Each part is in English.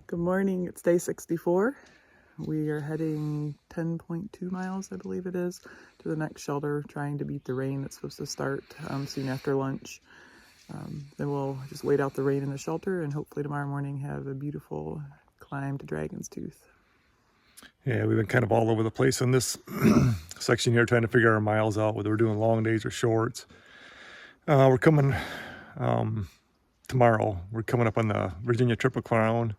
Good morning, it's day 64. We are heading 10.2 miles, I believe it is, to the next shelter, trying to beat the rain that's supposed to start soon after lunch. Then we'll just wait out the rain in the shelter and hopefully tomorrow morning have a beautiful climb to Dragon's Tooth. Yeah, we've been kind of all over the place on this section here, trying to figure our miles out, whether we're doing long days or shorts. We're coming tomorrow. We're coming up on the Virginia Triple Crown.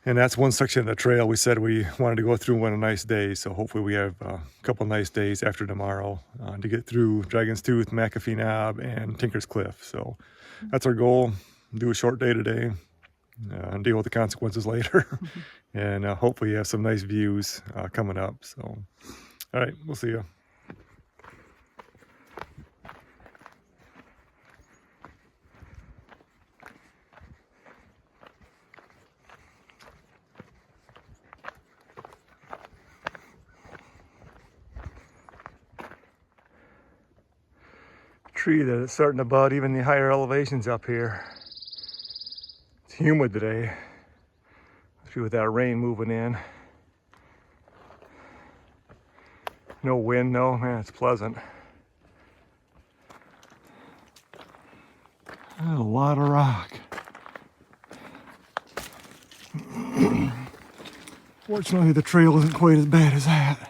And that's one section of the trail we said we wanted to go through on a nice day. So hopefully we have a couple nice days after tomorrow to get through Dragon's Tooth, McAfee Knob, and Tinker's Cliff. So that's our goal. Do a short day today and deal with the consequences later. And hopefully have some nice views coming up. So, all right, we'll see you. Tree that is starting to bud even the higher elevations up here. It's humid today. Must be with that rain moving in. No wind, no, man, it's pleasant. There's a lot of rock. Fortunately, the trail isn't quite as bad as that.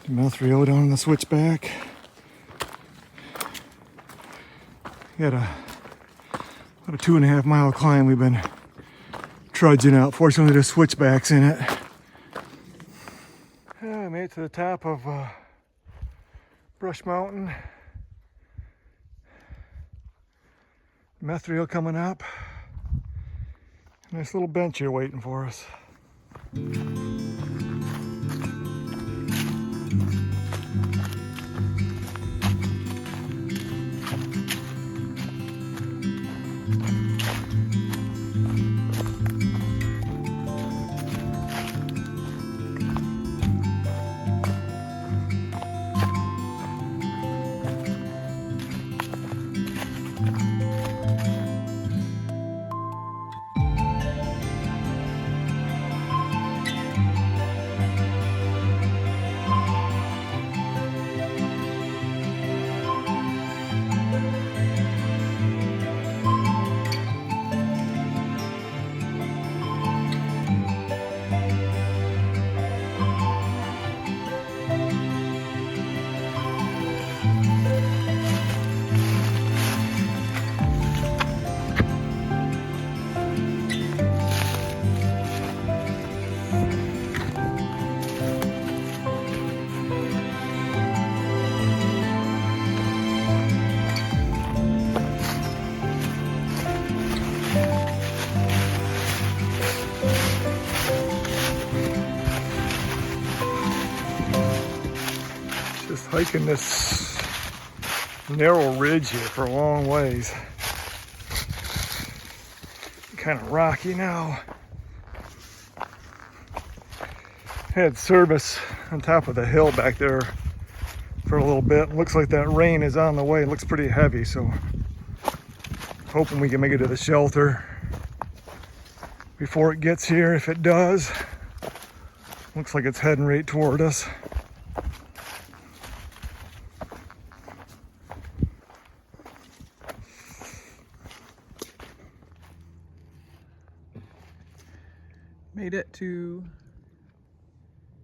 Mouth-Rio down on the switchback. Got about a 2.5 mile climb we've been trudging out. Fortunately, there's switchbacks in it. I made it to the top of Brush Mountain. Mouth-Rio coming up. Nice little bench here waiting for us. Just hiking this narrow ridge here for a long ways. Kind of rocky now. Had service on top of the hill back there for a little bit. Looks like that rain is on the way. It looks pretty heavy, so hoping we can make it to the shelter before it gets here. If it does, looks like it's heading right toward us. Made it to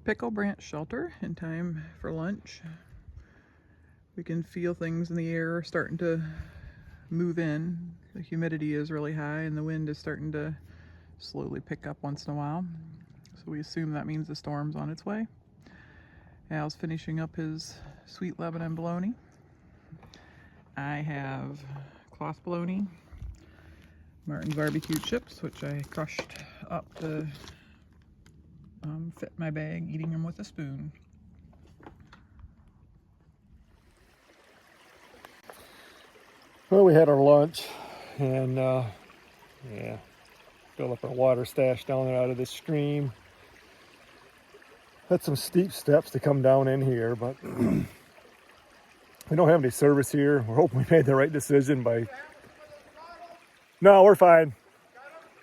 Pickle Branch Shelter in time for lunch. We can feel things in the air starting to move in. The humidity is really high and the wind is starting to slowly pick up once in a while. So we assume that means the storm's on its way. Al's finishing up his sweet Lebanon bologna. I have cloth bologna, Martin's barbecue chips, which I crushed up to fit my bag, eating them with a spoon. Well, we had our lunch and yeah, filled up our water stash down there out of this stream. Had some steep steps to come down in here, but we don't have any service here. We're hoping we made the right decision by... No, we're fine.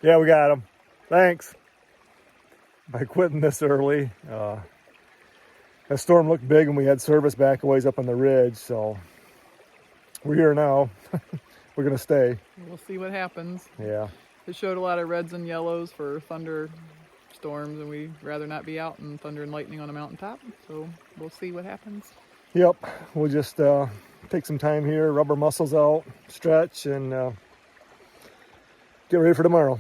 Yeah, we got them. Thanks. By quitting this early. The storm looked big and we had service back a ways up on the ridge, so we're here now. We're gonna stay. We'll see what happens. Yeah. It showed a lot of reds and yellows for thunder storms, and we'd rather not be out in thunder and lightning on a mountaintop, so we'll see what happens. Yep, we'll just take some time here, rub our muscles out, stretch, and get ready for tomorrow.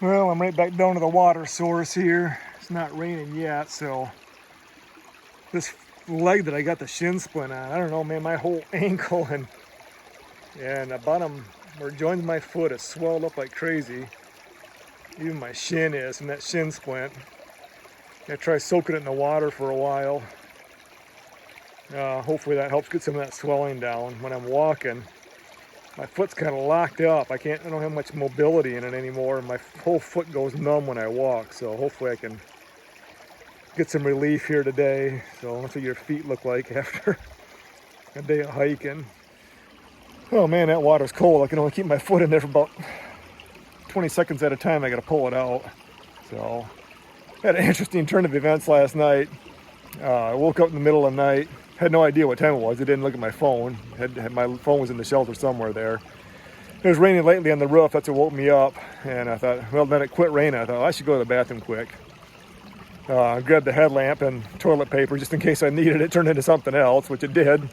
Well, I'm right back down to the water source here. It's not raining yet, so this leg that I got the shin splint on, I don't know, man, my whole ankle and the bottom where it joins my foot is swelled up like crazy. Even my shin is from that shin splint. I try soaking it in the water for a while. Hopefully that helps get some of that swelling down. When I'm walking, my foot's kind of locked up. I don't have much mobility in it anymore. My whole foot goes numb when I walk. So hopefully I can get some relief here today. So that's what your feet look like after a day of hiking. Oh man, that water's cold. I can only keep my foot in there for about 20 seconds at a time. I gotta pull it out. So had an interesting turn of events last night. I woke up in the middle of the night, had no idea what time it was. I didn't look at my phone. My phone was in the shelter somewhere there. It was raining lately on the roof. That's what woke me up. And I thought, well, then it quit raining. I thought, I should go to the bathroom quick. I grabbed the headlamp and toilet paper just in case I needed it. Turned into something else, which it did.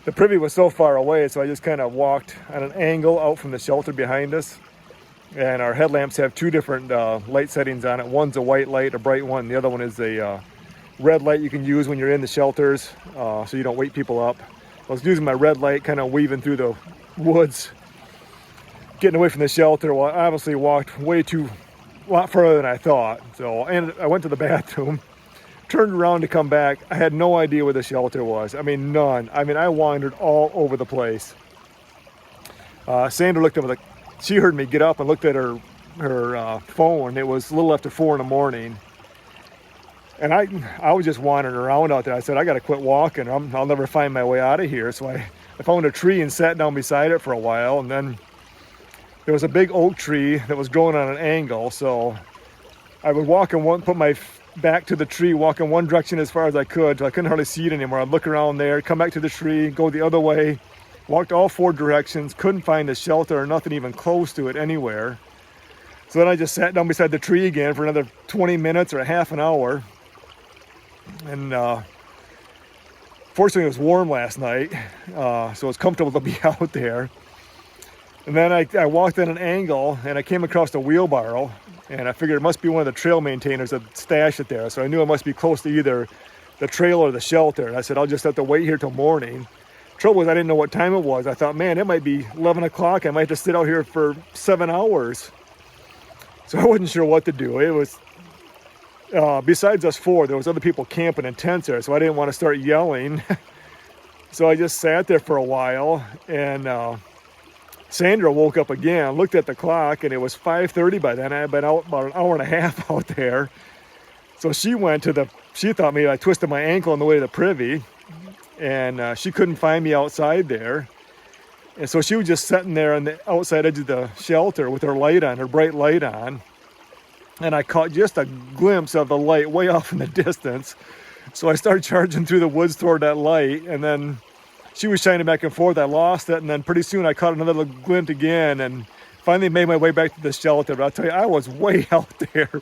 The privy was so far away, so I just kind of walked on an angle out from the shelter behind us. And our headlamps have two different light settings on it. One's a white light, a bright one. The other one is a red light you can use when you're in the shelters, so you don't wake people up. I was using my red light, kind of weaving through the woods, getting away from the shelter. Well, I obviously walked a lot further than I thought. So I went to the bathroom, turned around to come back. I had no idea where the shelter was. I mean, none. I mean, I wandered all over the place. Sandra looked up she heard me get up and looked at her phone. It was a little after 4 in the morning. And I was just wandering around out there. I said, I got to quit walking. I'll never find my way out of here. So I found a tree and sat down beside it for a while. And then there was a big oak tree that was growing on an angle. So I would walk put my back to the tree, walk in one direction as far as I could. Till I couldn't hardly see it anymore. I'd look around there, come back to the tree, go the other way. Walked all 4 directions, couldn't find a shelter or nothing even close to it anywhere. So then I just sat down beside the tree again for another 20 minutes or a half an hour. And fortunately it was warm last night, so it was comfortable to be out there. And then I walked at an angle and I came across a wheelbarrow, and I figured it must be one of the trail maintainers that stashed it there. So I knew it must be close to either the trail or the shelter. And I said, I'll just have to wait here till morning. Trouble was, I didn't know what time it was. I thought, man, it might be 11 o'clock. I might have to sit out here for 7 hours. So I wasn't sure what to do. It was, besides us 4, there was other people camping in tents there, so I didn't want to start yelling. So I just sat there for a while, and Sandra woke up again, looked at the clock, and it was 5:30 by then. I had been out about an hour and a half out there. So she she thought maybe I twisted my ankle on the way to the privy. And she couldn't find me outside there. And so she was just sitting there on the outside edge of the shelter with her light on, her bright light on. And I caught just a glimpse of the light way off in the distance. So I started charging through the woods toward that light. And then she was shining back and forth. I lost it. And then pretty soon I caught another glint again and finally made my way back to the shelter. But I'll tell you, I was way out there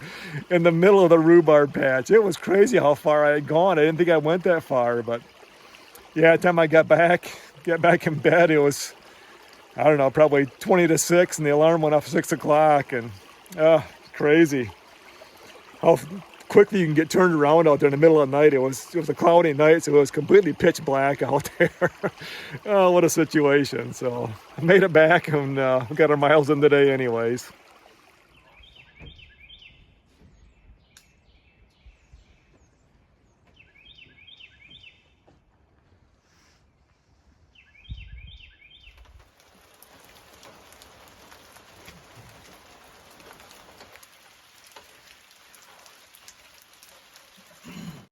in the middle of the rhubarb patch. It was crazy how far I had gone. I didn't think I went that far, but yeah, by the time I got back in bed, it was, I don't know, probably 20 to 6, and the alarm went off 6 o'clock, and crazy. How quickly you can get turned around out there in the middle of the night. It was a cloudy night, so it was completely pitch black out there. Oh, what a situation. So I made it back, and we got our miles in today anyways.